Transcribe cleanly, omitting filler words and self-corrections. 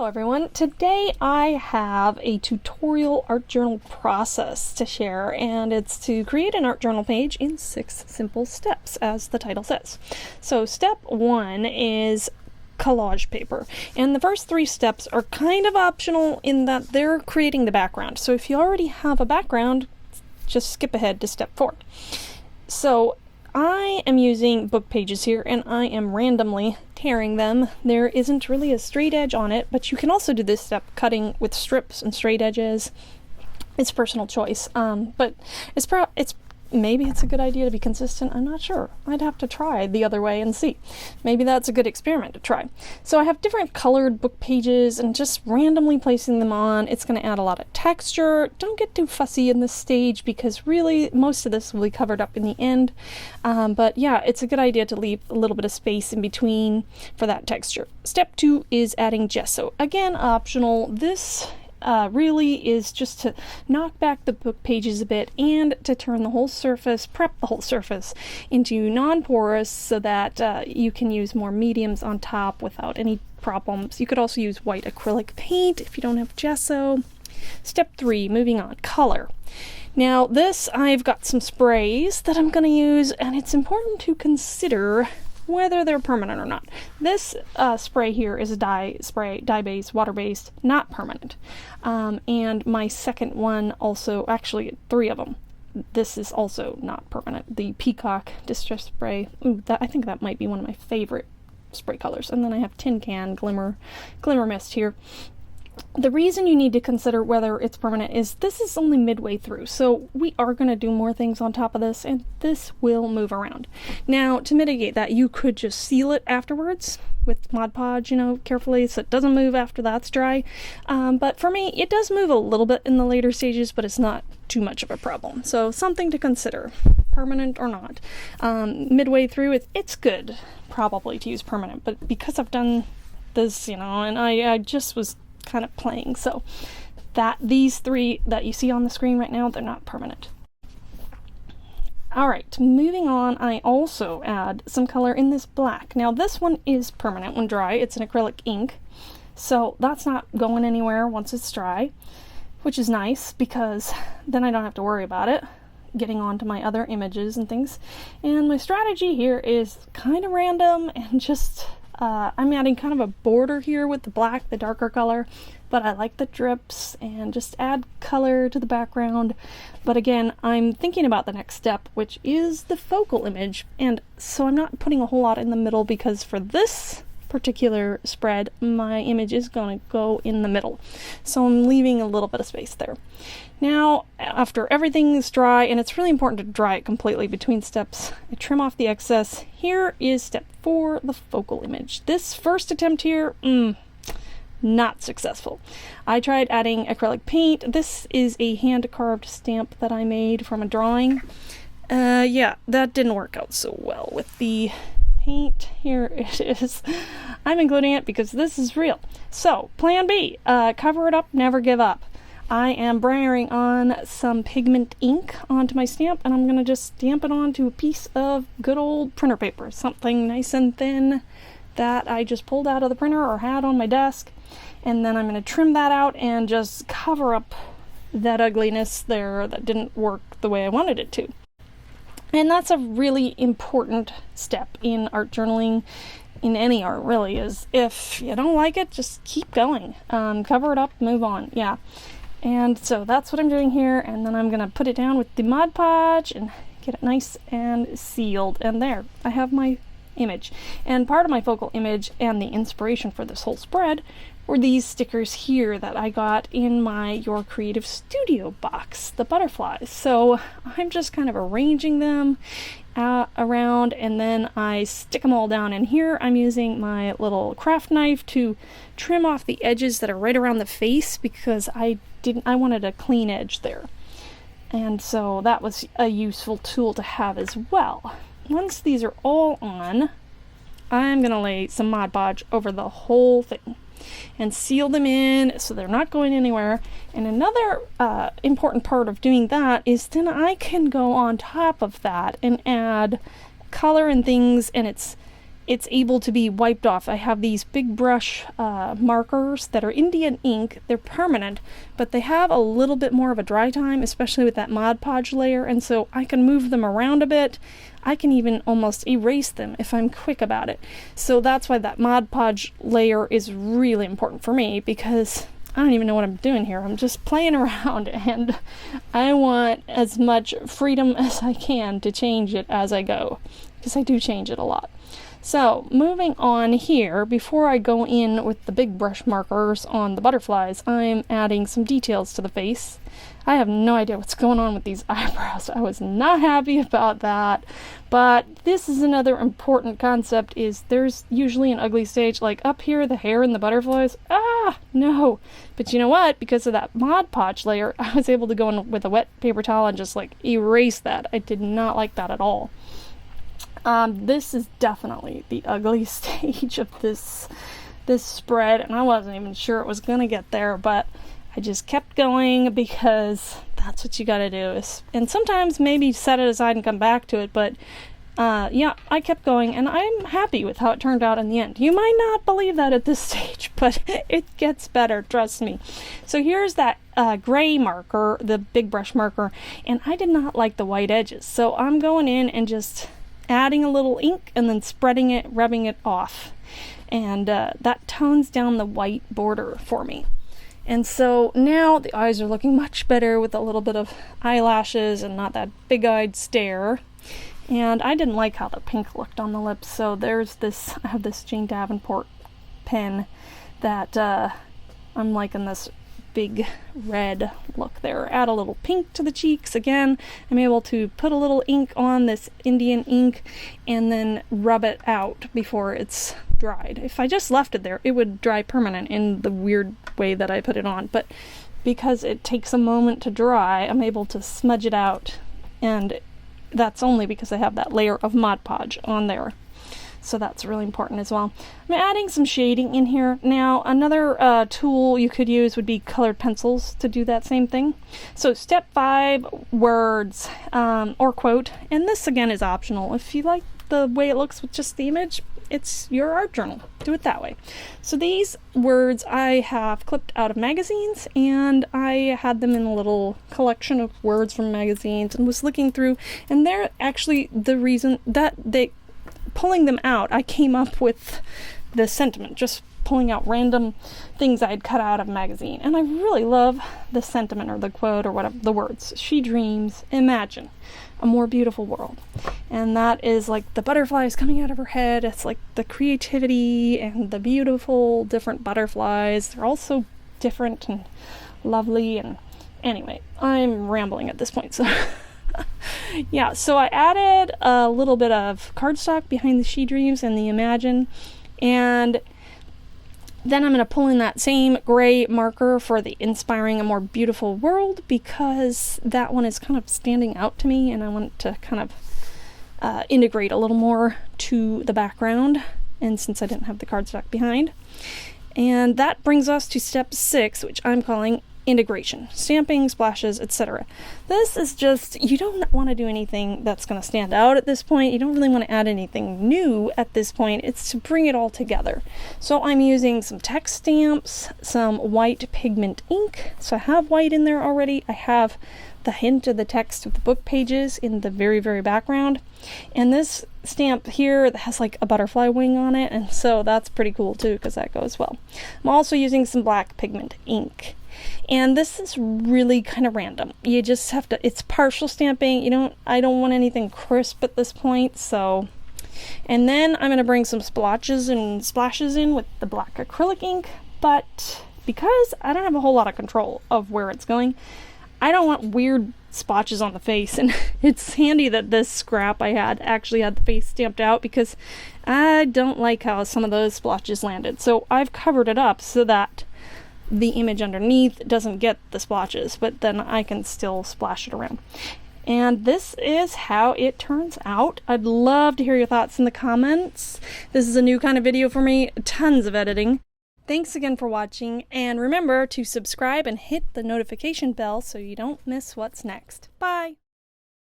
Hello everyone, today I have a tutorial art journal process to share, and it's to create an art journal page in 6 simple steps, as the title says. So step 1 is collage paper, and the first 3 steps are kind of optional in that they're creating the background. So if you already have a background, just skip ahead to step 4. So I am using book pages here, and I am randomly tearing them. There isn't really a straight edge on it, but you can also do this step cutting with strips and straight edges. It's personal choice, but maybe it's a good idea to be consistent. I'm not sure. I'd have to try the other way and see. Maybe that's a good experiment to try. So I have different colored book pages and just randomly placing them on. It's going to add a lot of texture. Don't get too fussy in this stage because really most of this will be covered up in the end. But yeah, it's a good idea to leave a little bit of space in between for that texture. Step 2 is adding gesso. Again, optional. This really is just to knock back the book pages a bit and to turn the whole surface, prep the whole surface into non-porous so that you can use more mediums on top without any problems. You could also use white acrylic paint if you don't have gesso. Step 3, moving on, color. Now this, I've got some sprays that I'm going to use, and it's important to consider whether they're permanent or not. This spray here is a dye spray, dye-based, water-based, not permanent. And my second one also, actually 3 of them. This is also not permanent. The Peacock Distress Spray, I think that might be one of my favorite spray colors. And then I have Tin Can Glimmer Mist here. The reason you need to consider whether it's permanent is this is only midway through, so we are going to do more things on top of this, and this will move around. Now, to mitigate that, you could just seal it afterwards with Mod Podge, carefully, so it doesn't move after that's dry. But for me, it does move a little bit in the later stages, but it's not too much of a problem. So something to consider, permanent or not. Midway through, it's good, probably, to use permanent, but because I've done this, and I just was kind of playing, so that these 3 that you see on the screen right now, they're not permanent. Alright, moving on, I also add some color in this black. Now this one is permanent when dry. It's an acrylic ink, so that's not going anywhere once it's dry, which is nice because then I don't have to worry about it getting onto my other images and things. And my strategy here is kind of random and just I'm adding kind of a border here with the black, the darker color, but I like the drips and just add color to the background. But again, I'm thinking about the next step, which is the focal image, and so I'm not putting a whole lot in the middle because for this particular spread, my image is going to go in the middle. So I'm leaving a little bit of space there. Now, after everything is dry, and it's really important to dry it completely between steps, I trim off the excess. Here is step 4, the focal image. This first attempt here, not successful. I tried adding acrylic paint. This is a hand-carved stamp that I made from a drawing. Yeah, that didn't work out so well with the paint. Here it is. I'm including it because this is real. So, plan B, cover it up, never give up. I am brayering on some pigment ink onto my stamp, and I'm going to just stamp it onto a piece of good old printer paper, something nice and thin that I just pulled out of the printer or had on my desk, and then I'm going to trim that out and just cover up that ugliness there that didn't work the way I wanted it to. And that's a really important step in art journaling, in any art really, is if you don't like it, just keep going. Cover it up, move on. Yeah. And so that's what I'm doing here, and then I'm going to put it down with the Mod Podge and get it nice and sealed. And there, I have my image. And part of my focal image and the inspiration for this whole spread were these stickers here that I got in my Your Creative Studio box, the butterflies. So I'm just kind of arranging them around, and then I stick them all down. And here I'm using my little craft knife to trim off the edges that are right around the face because I wanted a clean edge there. And so that was a useful tool to have as well. Once these are all on, I'm going to lay some Mod Podge over the whole thing and seal them in so they're not going anywhere. And another important part of doing that is then I can go on top of that and add color and things, and it's it's able to be wiped off. I have these big brush markers that are Indian ink. They're permanent, but they have a little bit more of a dry time, especially with that Mod Podge layer, and so I can move them around a bit. I can even almost erase them if I'm quick about it. So that's why that Mod Podge layer is really important for me, because I don't even know what I'm doing here. I'm just playing around, and I want as much freedom as I can to change it as I go, because I do change it a lot. So moving on here, before I go in with the big brush markers on the butterflies, I'm adding some details to the face. I have no idea what's going on with these eyebrows. I was not happy about that, but this is another important concept, is there's usually an ugly stage, like up here, the hair and the butterflies. No. But you know what? Because of that Mod Podge layer, I was able to go in with a wet paper towel and just like erase that. I did not like that at all. This is definitely the ugly stage of this spread, and I wasn't even sure it was gonna get there, but I just kept going because that's what you gotta do. And sometimes maybe set it aside and come back to it, but yeah, I kept going, and I'm happy with how it turned out in the end. You might not believe that at this stage, but it gets better, trust me. So here's that gray marker, the big brush marker, and I did not like the white edges, so I'm going in and just adding a little ink and then spreading it, rubbing it off, and that tones down the white border for me. And so now the eyes are looking much better with a little bit of eyelashes and not that big-eyed stare. And I didn't like how the pink looked on the lips, so there's this, I have this Jane Davenport pen that I'm liking this big red look there. Add a little pink to the cheeks. Again, I'm able to put a little ink on this Indian ink and then rub it out before it's dried. If I just left it there, it would dry permanent in the weird way that I put it on, but because it takes a moment to dry, I'm able to smudge it out, and that's only because I have that layer of Mod Podge on there. So that's really important as well. I'm adding some shading in here. Now, another tool you could use would be colored pencils to do that same thing. So step 5, words or quote, and this again is optional. If you like the way it looks with just the image, it's your art journal. Do it that way. So these words I have clipped out of magazines, and I had them in a little collection of words from magazines and was looking through, and they're actually the reason that pulling them out, I came up with the sentiment, just pulling out random things I'd cut out of a magazine. And I really love the sentiment or the quote or whatever, the words. She dreams, imagine a more beautiful world. And that is like the butterflies coming out of her head. It's like the creativity and the beautiful different butterflies. They're all so different and lovely. And anyway, I'm rambling at this point, so yeah, so I added a little bit of cardstock behind the She Dreams and the Imagine, and then I'm going to pull in that same gray marker for the Inspiring a More Beautiful World, because that one is kind of standing out to me, and I want to kind of integrate a little more to the background, and since I didn't have the cardstock behind. And that brings us to step 6, which I'm calling integration, stamping, splashes, etc. This is just, you don't want to do anything that's going to stand out at this point. You don't really want to add anything new at this point. It's to bring it all together. So I'm using some text stamps, some white pigment ink. So I have white in there already. I have the hint of the text of the book pages in the very, very background. And this stamp here that has like a butterfly wing on it, and so that's pretty cool too, because that goes well. I'm also using some black pigment ink. And this is really kind of random. You just have to, it's partial stamping. I don't want anything crisp at this point, so. And then I'm going to bring some splotches and splashes in with the black acrylic ink, but because I don't have a whole lot of control of where it's going, I don't want weird splotches on the face, and it's handy that this scrap I had actually had the face stamped out, because I don't like how some of those splotches landed. So I've covered it up so that the image underneath doesn't get the splotches, but then I can still splash it around. And this is how it turns out. I'd love to hear your thoughts in the comments. This is a new kind of video for me, tons of editing. Thanks again for watching, and remember to subscribe and hit the notification bell so you don't miss what's next. Bye!